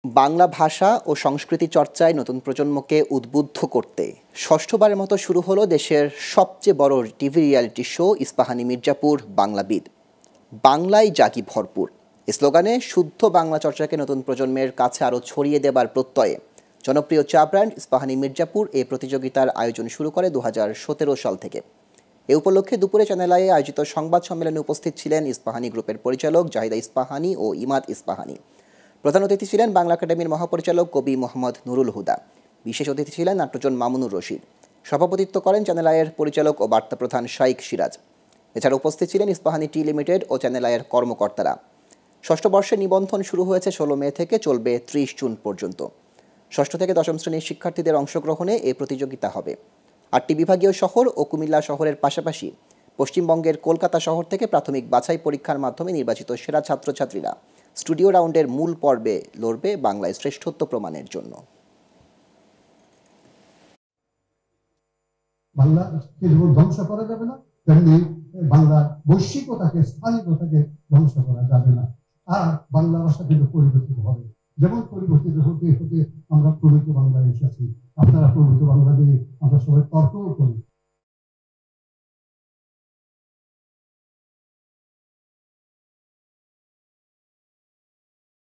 বাংলা ভাষা ও সংস্কৃতি চর্চায় নতুন প্রজন্মকে উদ্বুদ্ধ করতে ষষ্ঠবারের মতো শুরু হলো দেশের সবচেয়ে বড় TV reality show Ispahani Mirzapur Banglabid. বাংলায় জাগি ভরপুর স্লোগানে শুদ্ধ বাংলা চর্চাকে নতুন প্রজন্মের কাছে আরও ছড়িয়ে দেবার প্রত্যয়ে জনপ্রিয় চা ব্র্যান্ড ইস্পাহানী মির্জাপুর এই প্রতিযোগিতার আয়োজন শুরু করে 2017 সাল থেকে। এ উপলক্ষে দুপুরে চ্যানেল আইয়ে আয়োজিত সংবাদ সম্মেলনে উপস্থিত ছিলেন ইস্পাহানী গ্রুপের পরিচালক জাহিদা ইস্পাহানী ও ইমাদ ইস্পাহানী। প্রধান অতিথি ছিলেন বাংলা একাডেমির মহাপরিচালক কবি মোহাম্মদ নুরুল হুদা। বিশেষ অতিথি ছিলেন নাট্যজন মামুনুর রশিদ। সভাপতিত্ব করেন চ্যানেল আইয়ের পরিচালক ও বার্তা প্রধান শাইখ সিরাজ। এছাড়া উপস্থিত ছিলেন ইস্পাহানী টি লিমিটেড ও চ্যানেল আইয়ের কর্মকর্তারা। ষষ্ঠ বর্ষের নিবন্ধন শুরু হয়েছে 16 মে থেকে, চলবে 30 জুন পর্যন্ত। ষষ্ঠ থেকে দশম শ্রেণীর শিক্ষার্থীদের অংশগ্রহণে এই প্রতিযোগিতা হবে। 8টি বিভাগীয় শহর ও কুমিল্লা শহরের পাশাপাশি পশ্চিমবঙ্গের কলকাতা শহর থেকে প্রাথমিক বাছাই পরীক্ষার মাধ্যমে নির্বাচিত সেরা ছাত্রছাত্রীরা স্টুডিও রাউন্ডের মূল পর্বে লড়বে বাংলায় শ্রেষ্ঠত্ব প্রমাণের জন্য। বাংলাকে যেমন ধ্বংস করা যাবে না, তেমনি বাংলার বৈশ্বিকতাকে, স্থানিকতাকে ধ্বংস করা যাবে না। আর বাংলা ভাষা কিন্তু পরিবর্তিত হবে, যেমন পরিবর্তিত হতে হতে আমরা প্রমিত বাংলায় এসেছি। আপনারা প্রমিত বাংলা দিয়ে আমরা সবাই তর্কও করি,